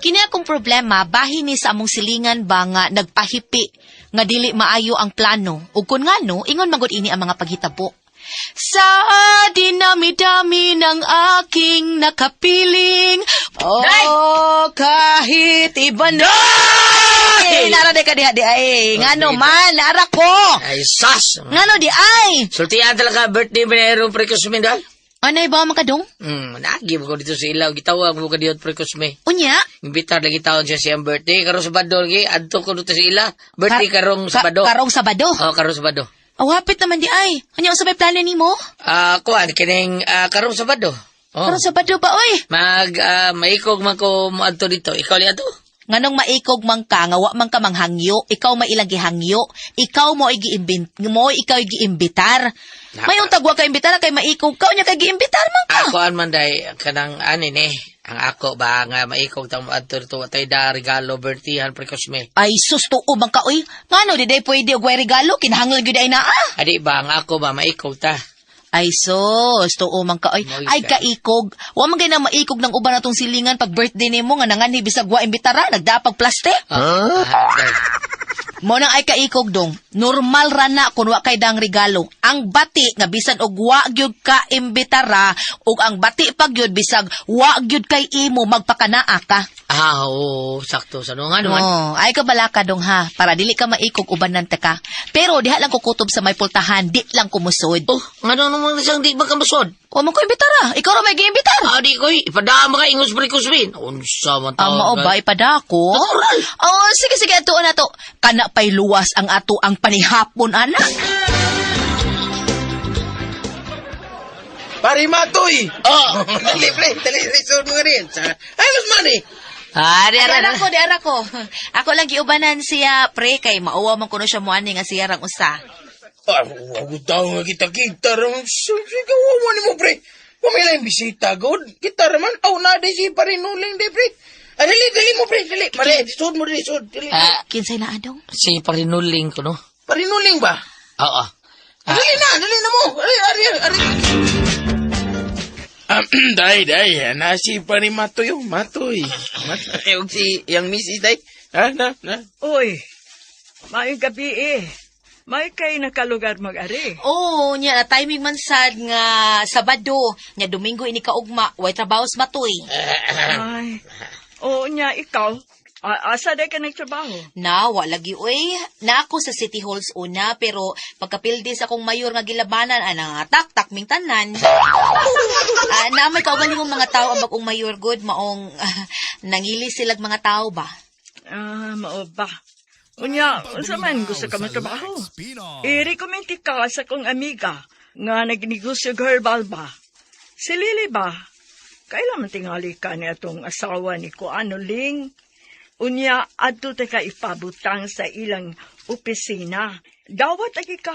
Kini akong problema, bahin ni sa among silingan ba nga nagpahipi nga dili maayo ang plano. Ug kun ngano, ingon magud ini ang mga paghitabo. Sa dinami-dami ng aking nakapiling, kahit iba na. Nara de ka di ay. Ngano man, nara ko. Ay, sas! Ngano di ay. Sultihan talaga birthday ba na erong pre-Cosme dal? Anay ba makadong? Nagi mo ko dito sa ilaw. Gitawag mo ko dito pre-Cosme. Unya? Imbitar lagi taon siya siyang birthday. Karong Sabado lagi. Adto ko dito sa ila. Birthday karong Sabado. Karong Sabado? Oo, karong Sabado. Awapit naman di ay. Anya ang sabay plano ni mo? Kuan, kining karong Sabado. Oh. Karong Sabado pa, oy. Maikog man ko mo adto dito. Ikaw li ato? Nganong maikog man ka, nga wa man ka manghangyo, ikaw mailang gihangyo, ikaw mo ikaw giimbitar. May untagwa ka imbitar kay maikog ka, unya kay giimbitar man ka. Kuan man day, kanang anin ang ako ba nga maikog tang adto dito, tay da regalo birthdayan pre-Cosme. Ay, sus, tuo man ka, oy. Ngano, di day pwede og way regalo, kinahanglan gyud ay naa. Adi ba, ang ako ba maikog ta? Ay, sus, tuo man ka, oy. Ay, kaikog. Wa man na maikog ng uban atong silingan pag birthday nimo nga nangan ni bisag wa imbitara, nagdapag plaste. Mo nang ay kaikog dong. Normal ra na kun wa kay dang regalo. Ang bati nga bisan og wa gyud ka imbitara ug ang bati pag gyud bisag wa gyud kay imo magpakanaa ka. Oo, sakto sa nung ano man. Oh, ay ka bala ka dong ha, para dili ka maikog uban nante ka. Pero diha lang ko kutob sa may pultahan, di lang kumusod. Oh, ngano naman siyang di ba kamusod? O mo ko imbitara, ikaw ra may giimbitar. Di ko, ipadama ka ingos pre-Cosme. Unsa man tawag. Mao ba ipadako? Natural. Oh, sige atuon na to. Kana pay luwas ang ato ang panihapon ana. Pari Matoy! Oh! Dali, resort mo rin. Ayos man eh. Di ara ko. Ako lang giubanan siya, pre, kay mauwa man kuno siya muani nga siya rang usa. Ako tao nga kita-kita rin. Sigawawan mo, pre. Pamila yung bisita, good. Kita raman. Na, di si parinuling, di, pre. Dali mo, pre, dali. Mali, disod mo, disod. Kinsay na adong? Si parinuling ko, no? Parinuling ba? Oo. Dali na mo. Ari. Day, nasi pa ni Matoy, Matoy. Yung si, yung misis, day. Na. Uy, may gabi May kay nakalugar mag-ari. Oo, nya na timing man sad nga Sabado, nya Domingo ini kaugma, way trabaho sa Matoy. Ay, oo niya, ikaw. Asa day ka nagtrabaho? Na, wala lagi, uy. Na ako sa City Halls una, pero pagkapildis akong mayor nga gilabanan, nga tak ming tanan. Na may kaugaling ng mga tao ang bagong mayor good, maong nangili silag mga tao ba? Mao ba? Unya, unsa man gusto ka matrabaho? I-recommend ka sa kong amiga nga nagnegosyo herbal ba? Si Lily ba? Kailan man tingali ka niya itong asawa ni Kuano Ling? Unya, adto ka ipabutang sa ilang opisina. Dawat lagi ka.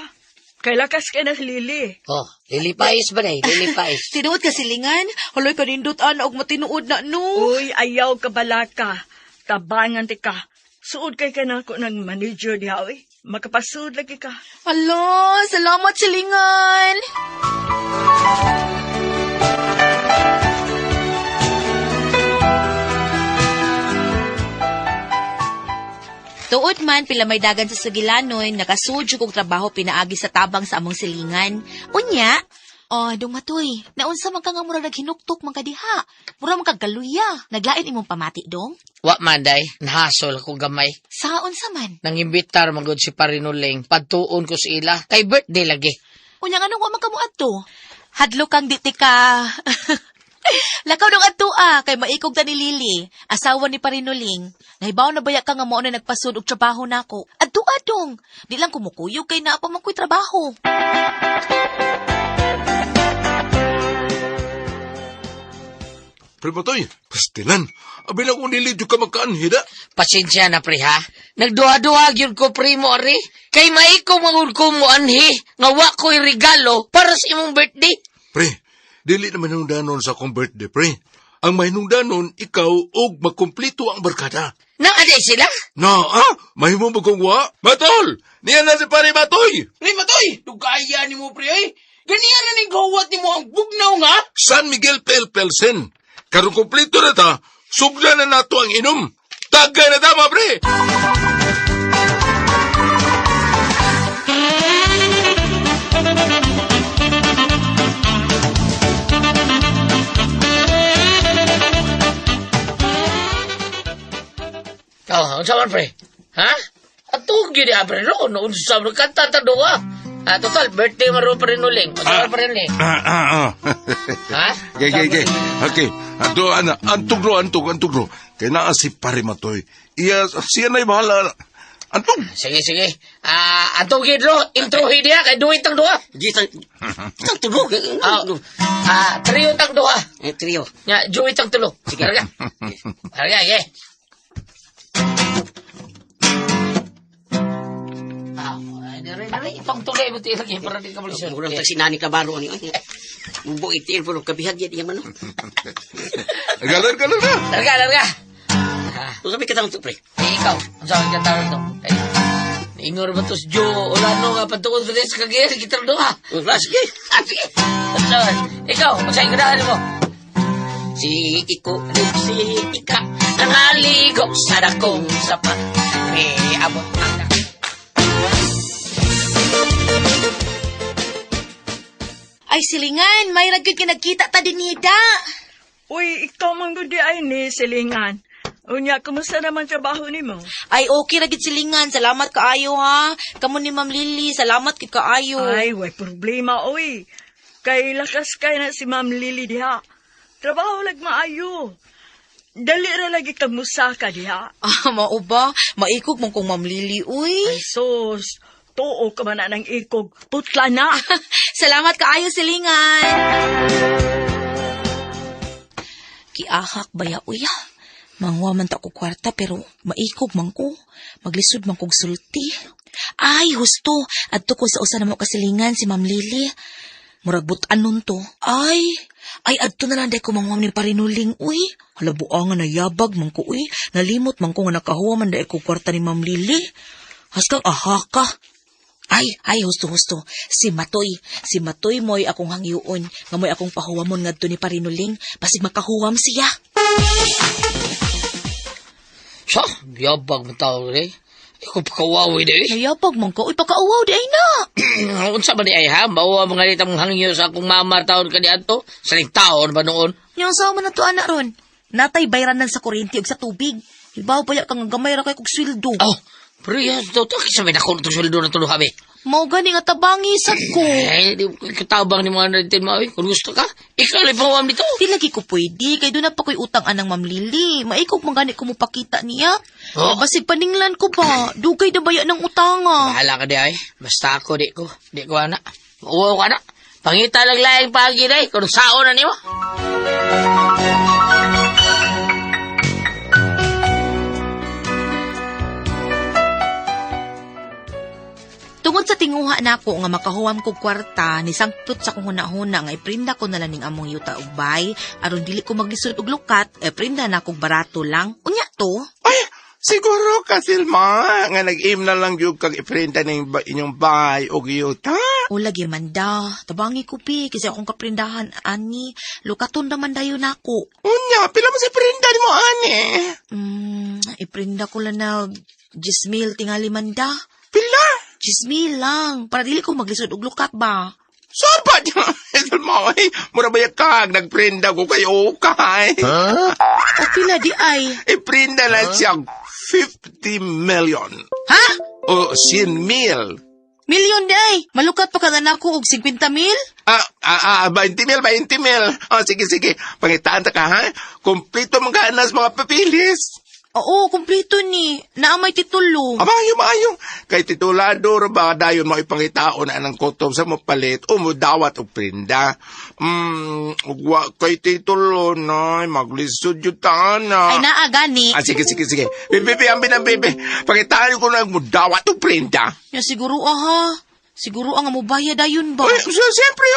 Kailakas ka na si Lily. Oh, lilipais ba day? Lilipais. Tinuod ka silingan? Haloy ka nindot ana og matinuod na no. Uy, ayaw ka bala ka. Tabangan ti ka. Suod kay ka na ako ng manager diha, oy. Makapasuod lagi ka. Hala, salamat silingan. Tuod man pila may dagan sa Sugilanoy, nakasudyo kong trabaho pinaagi sa tabang sa among silingan. Unya, dong Matoy, naunsa man ka nga mura naghinuktok man ka diha. Mura man ka galuya. Naglain imong pamati, dong? Wa man day, nahasol ko gamay. Sa unsa man? Nang imbitar magod si parinuling, pagtuon ko sa ila, kay birthday lagi. Unya nga nung wa man ka mo adto? Hadlo kang diti ka. Lakaw dong adto kay maikog ta ni Lily, asawa ni Parinuling. Nahibaw na baya ka nga mo na nagpasud og trabaho nako. Adto adong, di lang kumukuyog kay naa pa man ko'y trabaho. Pre Matoy, pastilan. Abilang unilidyo ka magkaanhida. Pasensya na pre ha. Nagduha-duha yun ko primo ari. Kay maiko mangud ko mo anhi nga wa ko'y regalo para sa imong birthday. Pre, dili naman ang danon sa akong birthday, pre. Ang mahinungdanon, ikaw og magkumplito ang barkada. Naaday sila? Mahimo mo kong wa? Matol! Niyan na si pare Matoy! Pre Matoy, dugaya ni mo, pre, ay. Ganiyan na ni gawat ni mo ang bugnaw nga. San Miguel Pelsen. Karong kumplito na ta, Sugda na nato ang inom. Tagay na tama, pre! Oh, unsa man, pre? Ha? Atog yun pre, no? Noon sa mga kanta ta doa. Total, birthday maro pa rin uling. Unsa man pa rin eh? Ha? Gay. Okay. Antog ro. Kaya naa si pare matoy. Siya na'y bahala. Antog. Sige. Atog yun, intro hidiya, kay duwit ang doa. Tang tulog. Trio tang doa. Trio. Ya, duwit ang tulo. Sige, harga. Harga. Itong tulay mo tiyak eh, para di ka malusot. Murang tag sinani ka baro ni. Mubo itiin po kabihag yan iya man. Galar na. Larga. Kung kami katang to pre. Ikaw, ang saan ka tawag ito? Ingor ba tos Jo, ulano nga patukod ko din sa kagir, kita doa. Wala sige. Sige. Ang saan? Ikaw, ang saan ka mo? Si Ika nangaligo sa dakong sapa. May abot ang Ay, silingan, may ragyod ka nagkita ta dinida. Uy, ikaw man gudi ay ni silingan. Unya, kumusta naman trabaho ni mo? Ay, okay ragyod silingan. Salamat kaayo ha. Kamu ni Ma'am Lily, salamat kid kaayo. Ay, way problema, uy. Kay lakas kay na si Ma'am Lily diha. Trabaho lag maayo. Dali ra lagi kamusa ka diha. Mao ba? Maikog mong kong Ma'am Lily, uy. Ay, sus. Tuo ka man na ng ikog. Putla na. Salamat kaayo silingan. Kiahak baya uya. Mangwa man ta ko kwarta pero maikog man ko. Maglisod man kog sulti. Ay, husto. Adto ko sa usa na mo kasilingan si Ma'am Lily. Murag butan nun to. Ay, adto na lang day ko mangwam ni parinuling, uy. Halabuangan na yabag man ko, uy. Nalimot man ko nga nakahuwa man day ko kwarta ni Ma'am Lily. Hastang ahaka. Ay, husto. Si Matoy mo'y akong hangyoon, nga mo'y akong pahuwamon ngadto ni parinuling, basig makahuwam siya. Sa, yabag mo tao rin. Ikaw pakawawi na eh. Nayapag man ko, uy, pakauwaw di ay na. Unsa ba di ay ha? Bawa mga litang hangyo sa akong mamar taon ka niadto? Saling taon ba noon? Yung asawa mo na to, anak ron. Natay bayranan sa kuryente o sa tubig. Ibaw pa ya kang gamay ra kay kog sweldo. Oh, pero yan, ito kisabay na kung itong sweldo na tulo kami. Mao gani nga tabangi sad ko. Di ko katabang ni mga natin mo. Kung gusto ka, ikaw lang pawam dito. Di lagi ko pwede, kay doon na pa ko'y utang anang Ma'am Lily. Maikog man gani ko mo pakita niya. Oh. Basig paninglan ko ba? Dugay na baya ng utanga. Bahala ka di ay. Basta ako, di ko anak. Uwaw ka na. Pangita lang layang pagi na eh. Kung saon na niyo. Tungod sa tinguha nako nga makahuwam kog kwarta, ni sangtot sa kong huna-huna nga iprinda ko na lang ning among yuta ug bay, aron dili ko maglisod og lukat, prinda na kog barato lang. Unya to? Ay, siguro ka, Silma, nga nag-aim na lang yung kag iprinta ng inyong bahay o giyuta. O lagi man da, tabangi ko pi, kasi akong kaprindahan, ani, lukaton naman dayo nako. Unya, pila mo si printa ni mo, ani? Iprinda ko lang na 10,000 tingali man da. Pila? 10,000 lang, para dili ko maglisod og lukat ba? Sabat niya, Silma, ay, mura ba kag nagprinda ko kayo, kay? O pila di ay? Iprinda na siyang 50 million. Ha? O 100,000. Milyon di ay? Malukat pa ka na ako og 50,000? 20 mil. O, sige. Pangitaan ta ka, ha? Kompleto mga ganas, mga papilis. Oo, kumpleto ni. Naamay titulo. Maayo. Kay titulado, ba dayon mo ipangitaon na ng kotom sa mapalit o mo dawat o prinda. Ugwa kay titulo na, maglisod yung tana. Ay naa gani. Sige. Bibi, ang bibi. Pangitaan ko na mo dawat o prinda. Ya siguro aha. Siguro ang mobaya dayon ba? Uy, so, siyempre,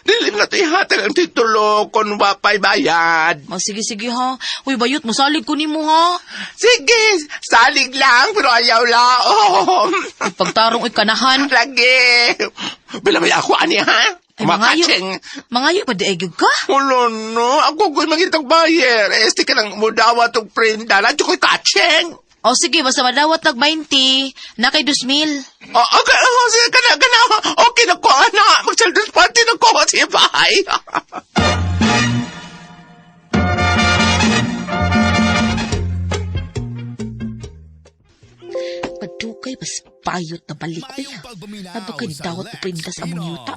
dilim na ihatag ang titulo kung wapay bayad. Sige ha. Uy, bayot mo salig ko nimo ha. Sige, salig lang, pero ayaw lang. Pagtarong kanahan. Lagi. Bila may ako, ani, ha? Ay, mangayo. Makacheng. Mangayo pa di ay gyud ka? Ulo, no? Ako ko'y mangitang bayer. Este ka lang mudawa tong prenda. Ladyo ko'y kacheng. O sige, basta madawat tag 20, na kay 2,000. Okay, sige, kana. Okay na ko, ana. Mag-children's party na ko sa bahay. Padugay, bas payot na balik ay. Nabakay ni dawat o prindas among yuta.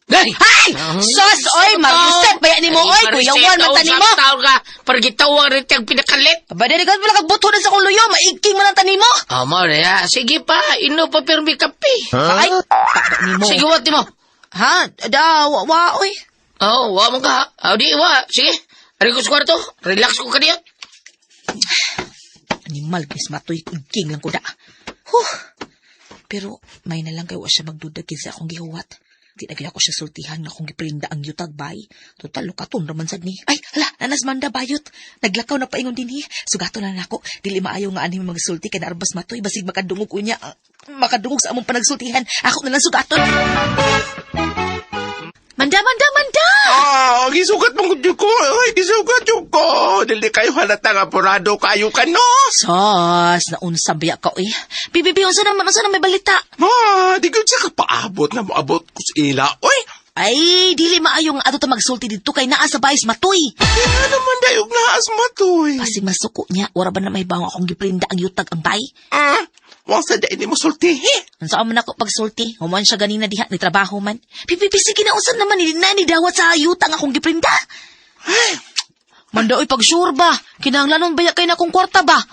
Day! Ay! Sos, oy, Mariusep, bayan ni mo, oy, kuyawan, mata ni mo. Taon ka, pargitawang rin tiyang pinakalit. Aba, diligan mo lang kagbuto na sa kuluyo, maigking man ang tani mo. Amore, ha? Sige pa, ino pa pirmi kape. Ay, tada ni mo. Sige, wati mo. Ha? Wa, oy. Oh, wa mo ka. Di, wa. Sige. Ari ko sa kwarto. Relax ko kaniya. Animal, bis matoy, igking lang ko da. Huh. Pero, may na lang kayo siya magdudagin sa akong gihuwat. Di na ako siya sultihan nga kung giprinda ang yutag bay. Total, lukaton raman sad ni. Ay, hala, nanas manda bayot. Naglakaw na paingon din hi. Sugato na nako. Dili maayo nga ani magsulti kay arbas matoy basig makadungog unya. Makadungog sa among panagsultihan. Ako na lang sugaton. Manda! Gisugat mong kudyo ko. Ay, gisugat yung ko. Dili kayo halata nga porado kayo ka, no? Sos, naunsa biya ka, oy. Bibibi, unsa na may balita? Di ko siya kapaabot na maabot ko sa ila. Oy, Ay, dili maayo nga ato ta magsulti dito kay naa sa bayis matoy. kaya naman dayog na asmatoy. Basig masuko niya, wala ba na may bawang akong giprinda ang yutag ang bay? Wang sa dain mo sultihi. Ang saan man ako pagsulti, human siya ganina diha, ni trabaho man. Pipipi, sige na, usan naman, hindi na ni dawat sa yutang akong giprinda. Manda, oy, pag-sure ba? Kinahanglanon baya kay na akong kwarta ba?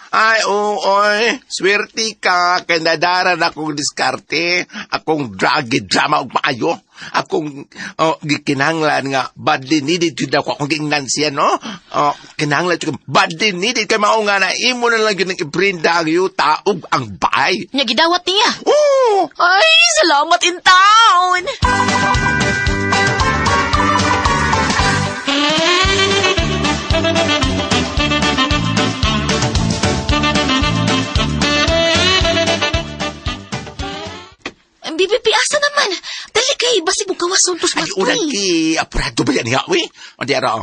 Ay, oy, swerte ka, kay nadaran akong diskarte, akong drama og maayo, akong gikinanglan nga, badly needed yun ako, akong gingnan siya, no? Kinanglan yun, badly needed, kay mao nga na, imo na lang yun ang ibrinda ang yuta og ang bay. Nya, gidawat niya. Oo! Ay, salamat in town! Ang bibipi, asa naman? Dali kay, basig mong kawason tos Ay, matoy. unang ki, apurado ba yan nga, we? O, di ara,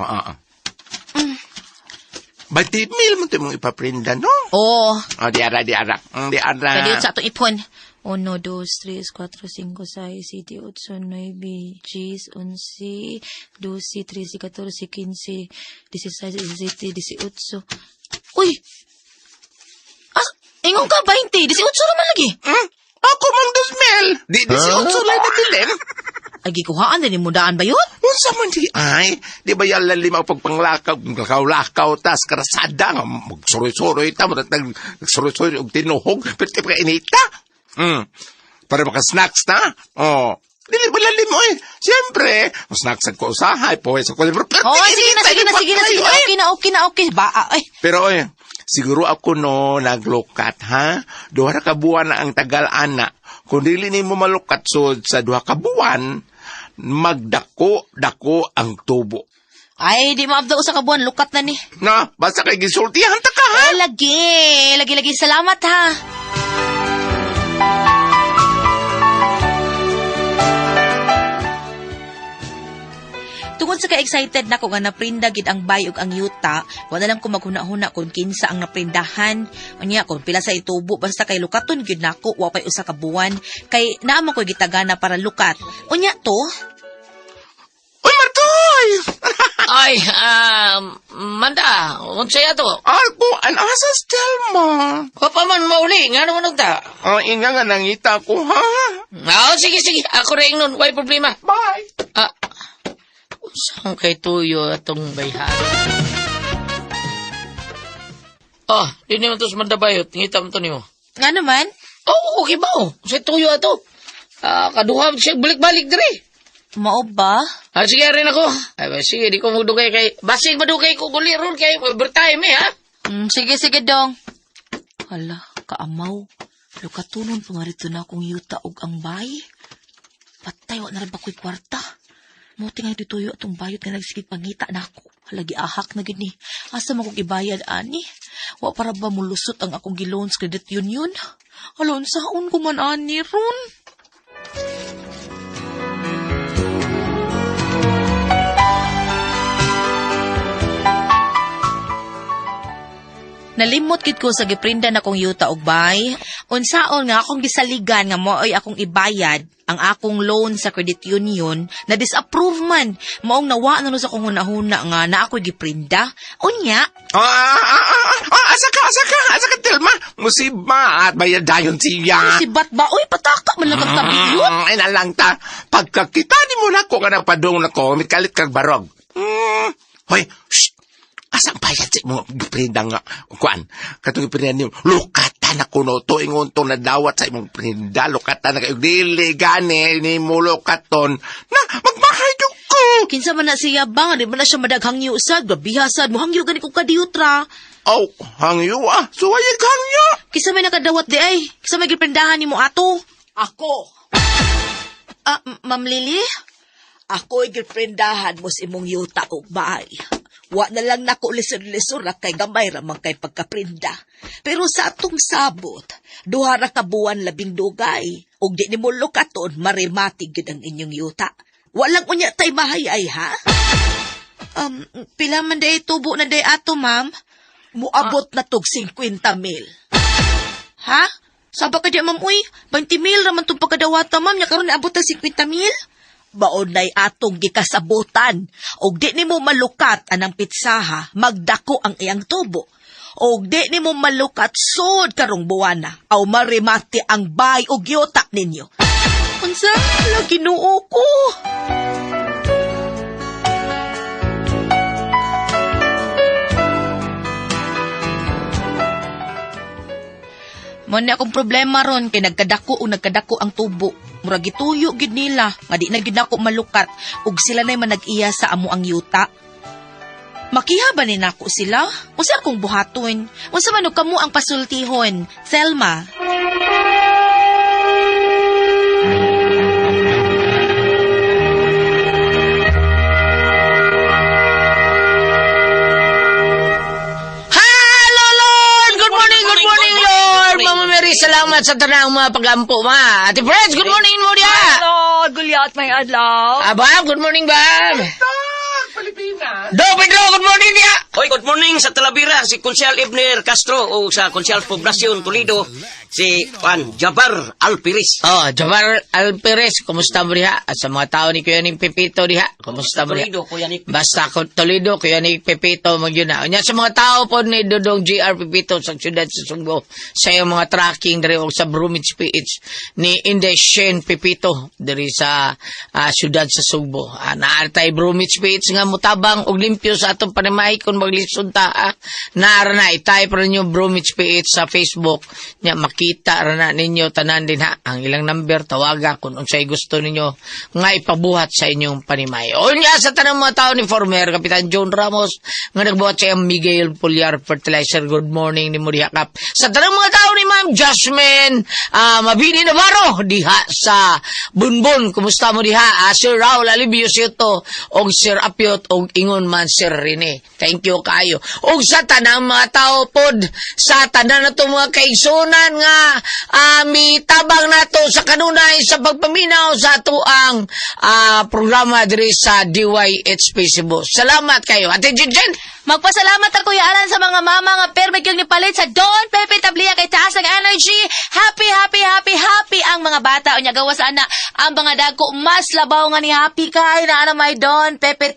Bati, mil mo ito mong ipaprinda, no? Oo. O, di ara. Di ara. Kaya sa atong ipon. 1, 2, 3, 4, 5, 6, 7, 8, 9, 10, 11, 12, 13, 14, 15, 16, 17, 18. Uy! Ingon ka, 20. 18 naman lagi. Ako mang 2,000. Di 18 lang na dilim. Ay, gikuhaan din mo daan ba yun? Unsa man di ay, di ba yan lima pagpanglakaw, tas karasada nga, magsuroy-suroy, tamo, nagsuroy-suroy, og tinuhog, pero di pa inita. Para maka-snacks na. Dili ba lalim mo eh. Siyempre, snacks ko usahay, pawis ako. Pero sige na. Okay. Ba, ay. Pero siguro ako no, naglukat, ha? 2 ka buwan na ang tagal-ana. Kung dili ni mo malukat sa 2 ka buwan, magdako ang tubo. Ay, di maabda sa kabuan, lukat na ni. Na, basta kay gisultihan ta ka, ha? Ay, lagi, salamat ha. Tungod sa ka-excited na ko nga naprinda gid ang bayog ang yuta, wala lang ko maghuna-huna kung kinsa ang naprindahan. Unya, kung pila sa itubo, basta kay lukaton gyud nako, wa pay usa ka buwan. Kay naamo ko gitagana para lukat. Unya to? Uy, Martoy! Ay, Manda, unsaya to? Ako, an asas Telma. Papa man mauli, nga naman nagta. Inga nga nangita ko, ha? Sige. Ako rin nun, why problema? Bye! Saan kay tuyo atong bayhan? Di naman to sa mandabayot. Ngita mo to niyo. Nga naman? Okay ba? Sa tuyo ato. Kaduha siya balik-balik dire. Mao ba? Sige rin ako. Sige, di ko magdugay kay... Basig madugay ko guliron kay overtime ha? Sige, dong. Hala, kaamaw. Lukatunon pangarito na akong yuta og ang bay. Patay, wa na rin ba ko'y kwarta? Muti nga dituyo atong bayot nga nagsigig pangita na ako. Halagi ahak na gini. Asa mo kong ibayad, ani? Wa para ba mulusot ang akong giloans credit union? Alon, saon ko man, ani, ron? Nalimot gid ko sa giprinda na kong yuta og bay. Unsaon nga akong gisaligan nga mo'y akong ibayad ang akong loan sa credit union na disapprove man. Maong nawa na no sa kong hunahuna nga na ako'y giprinda. Unya, Asa ka, Telma. Musiba at bayad dayon siya. si Batba, uy, pataka man lang kang tabi yun. Ay na lang ta. Pagkakita ni mo na ko ka nagpadong na ko, mikalit kag barog. Hoy, shh. Asang bayad sa mga prinda nga, kuan, katong prinda niyo, lukatan ako no, to ingon to na dawat sa imong prinda, lukatan na kayo, dili gani, ni mo lukaton, na, magmahay yung ko. Kinsa man na siya bang, di man na siya madaghang usad, gabihasad mo, hangyo gani kong kadiyutra. Oh, hangyo suwayag hangyo. Kinsa may nakadawat di ay, kinsa may giprindahan ni mo ato. Ako. Ma'am Lily? Ako'y giprendahan mo si mong yuta og bahay. Wa na lang nako lisod-lisod ra kay gamay ra man kay pagkaprinda. Pero sa atong sabot, duha ra ka buwan labing dugay, ug di nimo lukaton marimatig gid ang inyong yuta. Walang unya tay mahayay ha. Pila man day tubo na day ato, ma'am? Muabot na tog 50,000. Ha? Saba ka di, ma'am, uy, 20 mil raman itong pagkadawata, ma'am, niya karon naabot na 50 mil? Baon nay atong gikasabutan, og di nimo malukat anang pitsaha, magdako ang iyang tubo. Og di nimo malukat sud karong buwana, aw marimati ang bay og yuta ninyo. Unsa? Wala, Ginoo ko. Muna akong problema ron kay nagkadako o nagkadako ang tubo. Murag gituyo gid nila nga di na gid nako malukat ug sila nay man nag-iya sa amo ang yuta. Makiha ba ni nako sila? Unsa akong buhaton? Unsa man og kamo ang pasultihon? Selma. Hello, Lord! Good morning, Lord! Mama Mary, salamat sa tanang mga pag-ampo, ma. Ate Friends, good morning mo diya! Hello, gulyat may adlaw. Aba, good morning, Bam! Pilipinas. Do, Pedro, good morning diya! Hoy, good morning sa Talavera, si Konsyal Ibner Castro o sa Konsyal Poblacion Toledo, si Juan Jabar Alpiris. Oh, Jamar Alperes, kumusta mo diha? At sa mga tao ni Kuya ni Pepito diha, kumusta mo diha? Toledo, Kuya Nick. Basta ko Toledo, Kuya ni Pepito mo yun na. Unya sa mga tao po ni Dodong GR Pepito sa siyudad sa Sugbo, sa iyong mga tracking dari o sa Bromwich PH ni Inday Shane Pepito dari sa siyudad sa Sugbo. Naartay Bromwich PH nga mutabang og limpyo sa atong panamay kung maglisod ta. Naara na, i-type rin yung Bromwich PH sa Facebook. Nya, makita rin na ninyo tanan din ha. Ang ilang number, tawaga kung unsay gusto ninyo nga ipabuhat sa inyong panimay. O niya sa tanang mga tao ni former Kapitan John Ramos nga nagbuhat sa Miguel Pulyar Fertilizer. Good morning ni Muriha Kap. Sa tanang mga tao ni Ma'am Jasmine Mabini Navarro diha sa Bunbun. Kumusta mo diha? Sir Raul Alibio Sito og Sir Apiot og ingon man Sir Rene. Thank you kayo. Og sa tanang mga tao pod sa tanan nato mga kaigsunan nga mitabang nato sa kanunay sa pagpaminaw sa ato ang programa diri sa DYHP Cebu. Salamat kayo. Ate Jinjen, Magpasalamat ako Alan sa mga mama nga permit yung nipalit sa Don Pepe Tablia kay taas ang energy. Happy ang mga bata. Unya gawa sana ang mga dagko mas labaw nga ni happy kay na may Don Pepe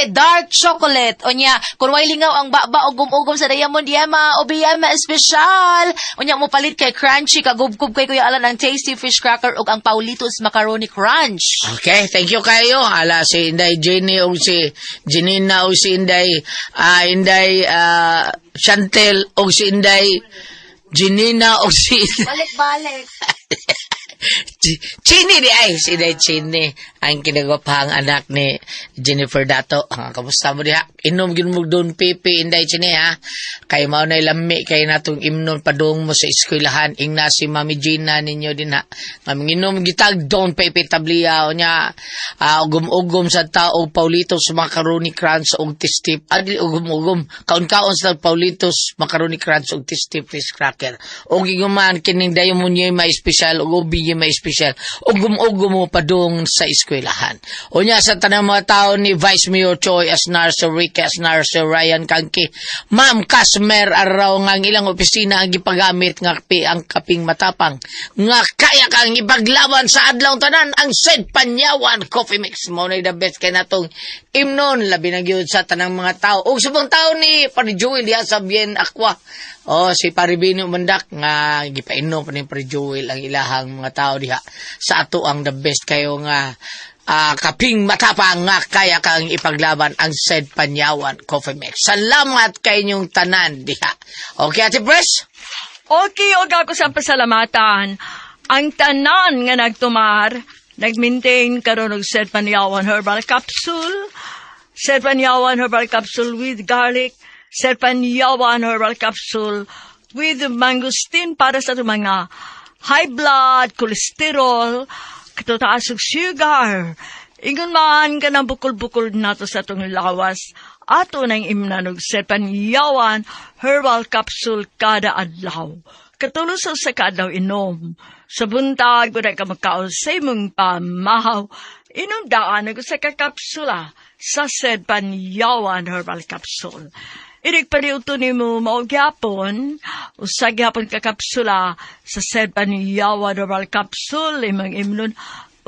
Dark Chocolate. Unya kung way lingaw ang baba og gumugom sa Diamond Yema o Biyama Special. Unya mo palit kay Crunchy kagubkub kay Kuya Alan ang Tasty Fish Cracker ug ang Paulitos Macaroni Crunch. okay, thank you kayo. Ala si Inday Jenny o si Janina o si Inday Chantel o si Inday Janina o si Balik. Chini di ay, si Inday Chini ang kinagwapahang anak ni Jennifer Dato. Kamusta mo diha? Inom ginmug doon pipi Inday Chini ha. Kay mao na lami kay natong imnon padung mo sa eskwelahan ingna si Mami Gina ninyo din ha. Manginom gitag doon pipi tablia nya ugom sa tao Paulitos Macaroni Crunch og tistip. Adi ugom kaon sa Paulitos Macaroni Crunch og tistip fish crack. tracker. O giguman kining dayon mo niya may special o ubi may special. Ugum mo pa dong sa eskwelahan. O niya sa tanang mga tao ni Vice Mayor Choi Asnar, Sir Ricky Asnar, Sir Ryan Kangki, Ma'am Kasmer araw nga ang ilang opisina ang gipagamit nga ang kaping matapang. Nga kaya kang ipaglaban sa adlaw tanan ang Said Panyawan Coffee Mix. Mo na the best kay natong imnon labi na gyud sa tanang mga tao. O subong tao ni Parijoel ya sa Bien Aqua. O si Paribino Mandak nga gipainom pa ni Parijoel ang ilahang mga tao diha. Sa ato ang the best kayo nga kaping matapang nga kaya kang ipaglaban ang Said Panyawan Coffee Mix. Salamat kay inyong tanan diha. Okay, Ate Pres? Okay, og ako sa pasalamatan. Ang tanan nga nagtumar, nag-maintain karon og Said Panyawan Herbal Capsule, Said Panyawan Herbal Capsule with garlic, Said Panyawan Herbal Capsule with mangosteen para sa mga high blood, cholesterol, katutaas og sugar. Ingon man ka ng bukol-bukol nato sa itong lawas, ato nang imnanog Said Panyawan Herbal Capsule kada adlaw. Katulos sa kada inom. Sa buntag, buday ka magkaon sa imong pamahaw, inundaan ako sa kakapsula sa Said Panyawan Herbal Capsule. Inig paniuto ni mo maugyapon, usag yapon kakapsula sa Said Panyawan Herbal Capsule, imang imnon,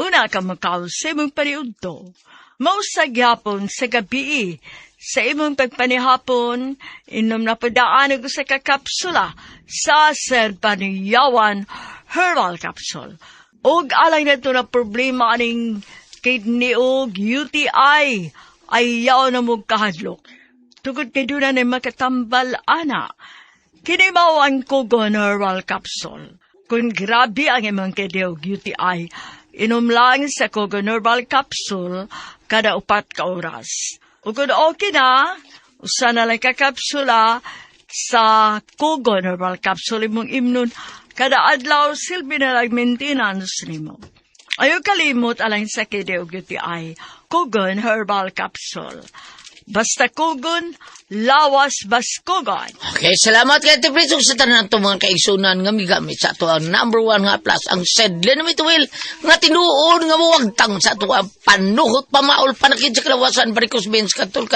una ka magkaon sa imong paniuto. Mausag yapon sa gabi, sa imong pagpanihapon, inom na padaan ako sa kakapsula sa Said Panyawan Herbal Capsule. Og alay na ito na problema aning kidney og UTI, ayaw na mong kahadlok. Tugod kay doon na makatambal, ana. Kini mao ang Kugon Herbal Capsule. Kung grabe ang imong kidney og UTI, inom lang sa Kugon Herbal Capsule kada 4 ka oras. O kung okay na, usa na lang kakapsula sa Kugon Herbal Capsule imong imnon, kada adlaw silbi na lang maintenance nimo. Ayaw kalimot alang sa kidney ug UTI, Kugon Herbal Capsule. Basta Kugon, lawas bas Kugon. Okay, salamat kay Ate Pres. Sa tanan itong mga kaigsunan nga migamit sa ito ang number 1 nga plus ang Said Lenamituil nga tinuon nga muwagtang sa ito ang panuhot pamaol panakid sa kalawasan barikos bens katul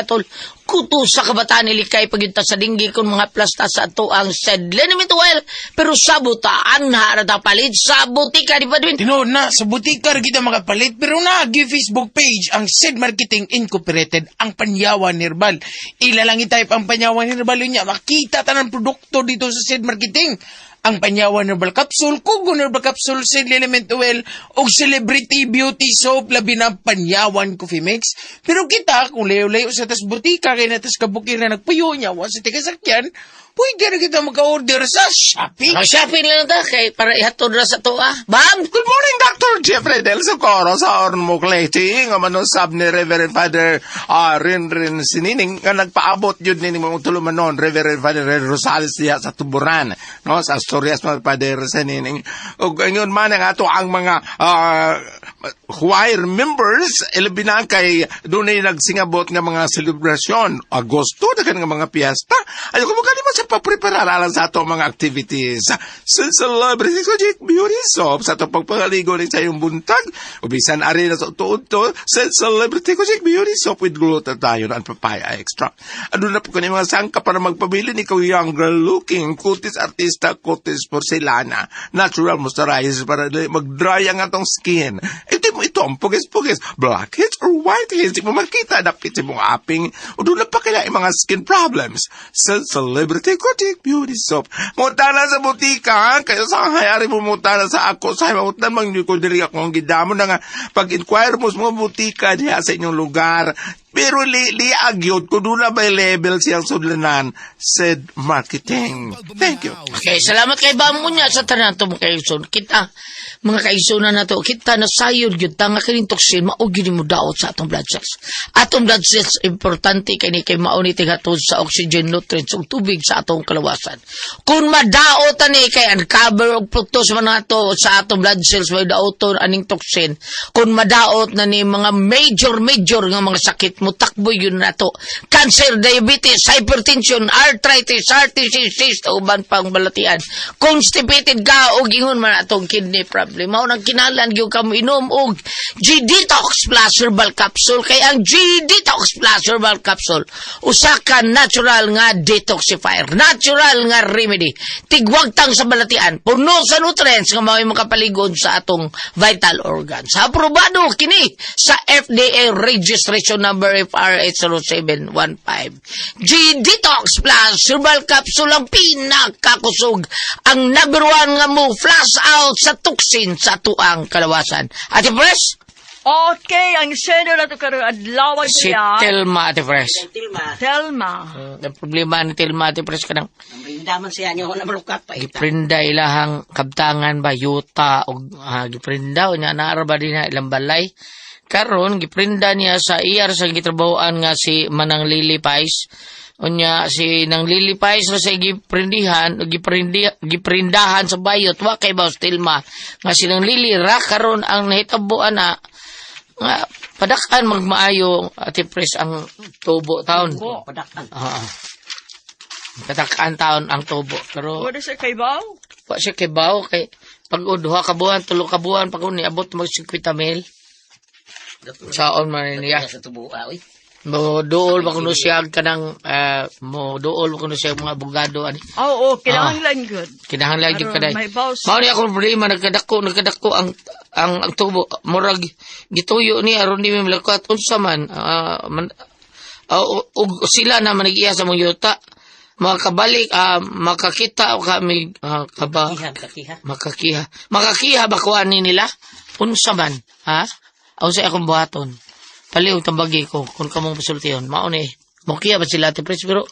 kuto sa kabataan ilikay paginta sa dinggi kung mga plus ta sa ito ang Said Lenamituil pero sabutaan harata palit sa butika di ba din? Tinood na, sa butika kita makapalit, pero nagi Facebook page ang Said Marketing Incorporated, ang Panyawan Herbal. Ilalangi type ang Panyawan Herbal yun niya. Makita tanang produkto dito sa Said Marketing. Ang Panyawan Herbal Capsule, Kugon Herbal Capsule, Said Element Oil, o Celebrity Beauty Soap, labi na Panyawan Coffee Mix. Pero kita, kung layo-layo sa tas butika, kaya natas kabukir na nagpuyo niya, sa tigasakyan, pwede na kita mag-order sa Shopee. Ang Shopee lang ta kay para ihatod ra sa to Bam! Good morning, Dr. Jeffrey Del Socorro sa Ormokleti. Nga manusab ni Reverend Father Rin Sinining nga nagpaabot yun ni mga tuluman noon, Reverend Father Rosales diya sa Tuburan, no? Sa Asturias, Father Sinining. O ngayon man ang ato ang mga choir members, ilabinaan kay doon ay nagsingabot nga mga selebrasyon. Agosto, dagan nga mga piyesta. Ayaw ko magkaliman sa papreparar alang sa ato mga activities. Sa Celebrity Project Beauty Soap, sa ato pagpangaligo ni sa iyong buntag, ubisan ari na sa tuod-to, sa Celebrity Project Beauty Soap with glutathione and papaya extract. Ano na po kanina mga sangka para magpabili ni ikaw younger looking, kutis artista, kutis porcelana, natural moisturizer para mag-dry ang atong skin. Ito mo ito ang pugis-pugis, blackheads or whiteheads, di mo makita, dapit sa mong aping, o doon na pa kaya yung mga skin problems. Sa Celebrity Project Beauty Soap. Mutana sa butika, kayo sa hayari mo mutana sa ako, sa mautan mang ko diri ako ang gidamo na nga, pag-inquire mo sa mga butika diya sa inyong lugar, pero liagyod ko doon na may level siyang sudlanan, Said Marketing. Thank you. Okay, salamat kay Bam mo niya sa tanan to mga kaigsun. Kita, mga kaigsunan na to, kita na sayod yun, nga kining toksin, maugin mo daot sa atong blood cells. Atong blood cells, importante kay mauni tigatod sa oxygen, nutrients, ug tubig sa atong kalawasan. Kung madaot ani kay uncover og fructose man nato sa atong blood cells, may daoton aning toksin. Kung madaot na ni mga major nga mga sakit mutakbo yun na to. Cancer, diabetes, hypertension, arthritis, heart disease, uban pang balatian. Constipated ka, o gingon man atong kidney problem. Mao nang kinalan, yung kamo inom, og G-Detox Plus Herbal Capsule. Kaya ang G-Detox Plus Herbal Capsule, usa ka natural nga detoxifier, natural nga remedy, tigwagtang sa balatian, puno sa nutrients nga mao makapaligon sa atong vital organs. Aprobado kini sa FDA registration number FRH0715. G-Detox Plus Herbal Capsule ang pinakakusog, ang number 1 nga mo flush out sa toxin sa tuang kalawasan. Ate Pres? Okay, ang sender na ito karong adlaw Si siya. Telma, Ate Pres. Tilma. Telma. Ang problema ni Telma, Ate Pres, kanang Daman siya niyo na malukat pa ita. giprinda ilahang kabtangan ba yuta o giprinda o niya naaraba din na ilang balay. Karon giprinda niya sa iyar sa gitrabahoan nga si Manang Lily Pais. Unya si Nang Lily Pais na sa giprindihan o giprindahan sa bayot wa kay Baus Tilma nga si Nang Lily ra karon ang nahitabuan na nga padakan magmaayo Ate Pres ang tubo taon. Padakan. Padakan taon ang tubo pero Wala sa kay Bao? wa siya kay bawo kay pag duha ka buwan, tulo ka buwan pag niabot mag 50 mil. Saon man niya. Sa tubo oy. Mo dool ba kuno siya kanang mo dool ba kuno siya mga abogado ani. Oo, kinahanglan good. Kinahanglan gyud kaday. May boss. Mao ni akong problema nagkadako ang tubo murag gituyo ni aron di mi malakat unsa man ug sila na manigiya sa mga yuta makabalik makakita o kami makakiha ba kuan ni nila unsa man ha unsa akong buhaton paliw tambagi ko kung kamong pasultiyon mao ni mukiya ba sila Ate Pres pero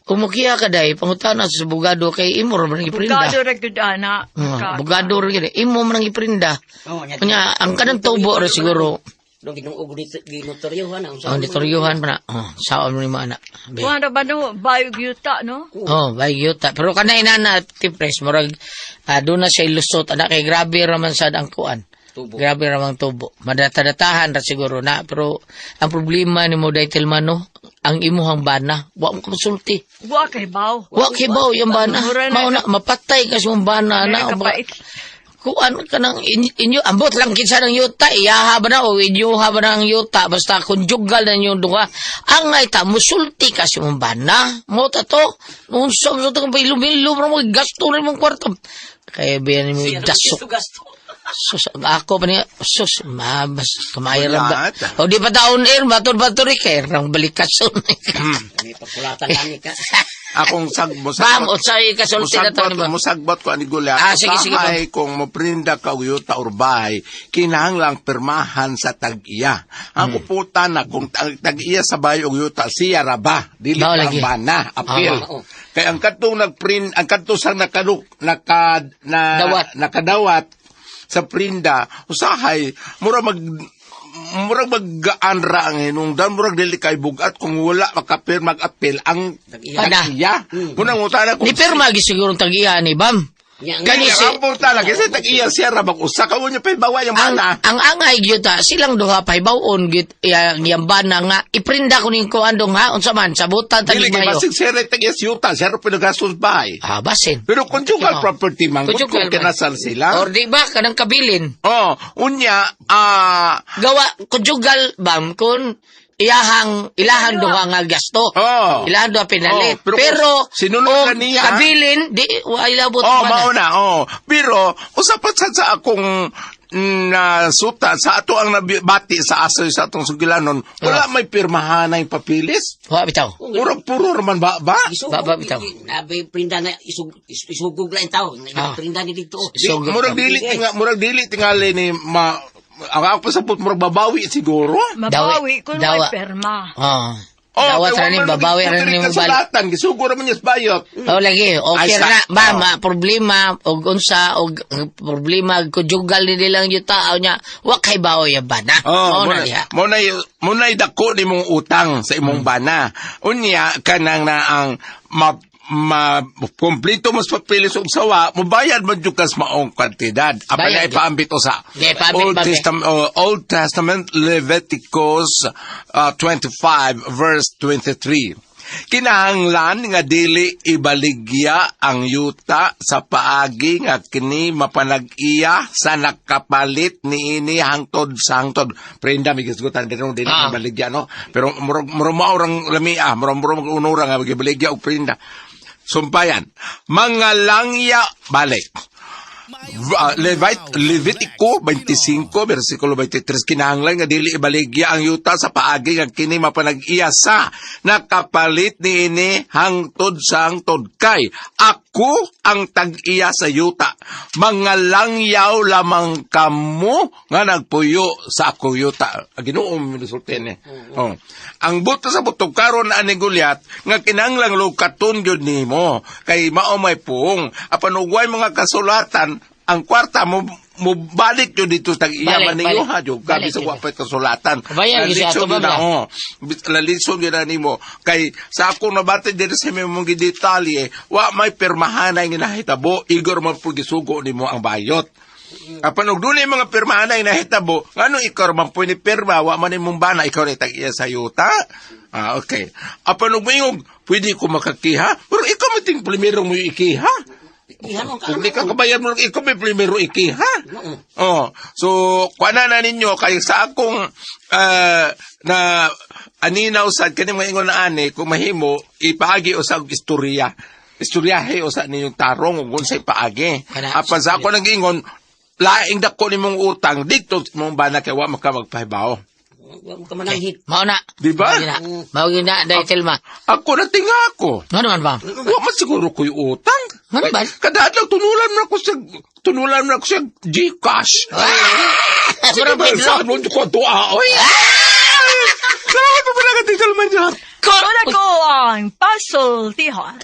kung mukiya ka day pangutana sa abogado kay imo ra man giprinda Bugado ra gud ana. abogado ra gid imo man giprinda Oh, nya. kunya ang kanang tubo ra siguro Do ginuog ginotoryohan ang ang ditoryuhan pa na saon mo ni mga anak Kuha na ba no, bayog yuta, no? bayuta pero kanay na Ate Pres murag doon na siya ilusot anak kay grabe raman sad ang kuan. tubo. Grabe ramang tubo. Madata-datahan ra siguro na. Pero ang problema ni mo dahil Telmano, ang imuhang bana. Wa mo konsulti. Wa kay Bao. Wa kibaw yung bana. Mauna, mapatay kasi yung bana. Na, Kapait. kuan ka ng inyo, ambot lang kinsa ng yuta, iyaha ba na o inyuha ba ng yuta, basta konjugal na yung duha. Ang nga ita, musulti kasi mong bana. Mo tato, nung sa kang pailumilo, mo gasto na mong kwarto. Kaya biyan mo dasok. Sus, ako pa niya, sus, mabas, kamayaran ba? O di pa taon bator-bator kaya rang balikason. May papulatan lang ka. Akong Bam, o sa'yo kasulti na taon ba? Musagbot ko ani Gulya. Sige. Kung maprinda ka uyota urbay, kinahanglang pirmahan sa tag-iya. Ang uputan na kung tag-iya sa bayo uyota, siya raba. Dili Bao ang lagi. bana, apil. Kaya ang katong nagprint, ang katong sang nakadawat sa prinda, usahay, murag maggaan ra ang hinungdan, murag dili kay bugat kung wala makapir mag-apil ang tag-iya. Munang utana kung Ni Perma, siguro tag-iya ni Bam. kani si talaga kasi tag-iya siya ra mag-usa ka unya pa bawa yung bana. Ang angay gyuta silang duha pay bawon gyud yang bana nga iprinda ko ning kuandong ha unsa man sabutan Dili tani kay mayo. basig siya tag-iya siyuta, siya ra pinagastos bahay. Basin. Pero conjugal property man, kung kinasal sila. Or di ba kanang kabilin. Unya, Gawa conjugal Bam kun ilahang duha nga gasto. Ilahang duha pinalit. Pero sinunod na niya. Kabilin di wa ilabot mauna, Pero, usapat sa akong suta, sa ato ang nabati sa asoy sa atong sugilanon, wala may pirmahan na yung papilis. Wa bitaw. Puro naman ba? Baba bitaw. Nabi prinda na isugog lang tao. Prinda ni dito. Murag dili tingali ni ako pasapot murag babawi siguro. Mabawi kung dawa. may perma. Dawat ra ni babawi ra ni mo balik. Kasulatan, gisiguro man yes bayot. Lagi, okay na. Ba, problema, og unsa, og problema, conjugal ni nilang yuta, nya, wa kay bao ya bana. Muna'y dako ni mong utang sa imong bana. Unya, kanang na ang kumplito mas papilis og sawa, mubayad man jud kas maong kantidad. Apa Bayad. na ipaambit usa. Di, paambit, Old Testament Leviticus 25 verse 23. Kinahanglan nga dili ibaligya ang yuta sa paagi nga kini mapanag-iya sa nakapalit niini hangtod sa hangtod. Prenda mi gisgutan dino dili ibaligya no. Pero muro maurang lamia, muro unura nga ibaligya og prenda. Sumpayan, mga langya balik. Levitico 25 versikulo 23 kinahanglan nga dili ibaligya ang yuta sa paagi nga kini mapanag-iya sa nakapalit niini hangtod sa hangtod kay ako ang tag-iya sa yuta. Mga langyaw lamang kamo nga nagpuyo sa ako yuta. Ginoo minusulti ni. Oh. Ang buto sa butog karon ani Goliat nga kinahanglan lukaton gyud nimo kay mao may puong apan ugway mga kasulatan ang kwarta mo balik yun dito tag-iya man ninyo ha jud gabi sa wapay kasulatan. Bayan gyud ato ba? Lalisod yun na nimo kay sa ako nabati dito sa mong gidetalye wa may pirmahanay nga nahitabo igor man pud gisugo nimo ang bayot. Apan og dunay mga pirmahanay nahitabo ngano ikaw man pud ni pirma wa man imong bana ikaw ni tag-iya sa yuta. Okay. Apan og mayong pwede ko makakiha pero ikaw mating primero mo ikiha. Kung di ka kabayan mo, ikaw may primero iki, ha? Oh, so, kuana na ninyo, kayo sa akong, na, aninaw sa, kanina mga ingon na ani, kung mahimo, ipaagi o sa istorya. Istoryahe o sa ninyong tarong, kung sa ipaagi. Apan sa ako nag-ingon, laing dako ni mong utang, dito mong bana kaya wa maka magpahibaw. Mao na. Diba? Mao yun na, dahil Tilma. Ako natinga ako. Ano naman ba? Wa man siguro ko'y utang. Ano ba? Kadadlaw tunulan mo ako sa Gcash. Sige ba, saan mo ko doa, oy? Lahat pa pala ka tinggal man dyan. Wala ko ang puzzle, tihon.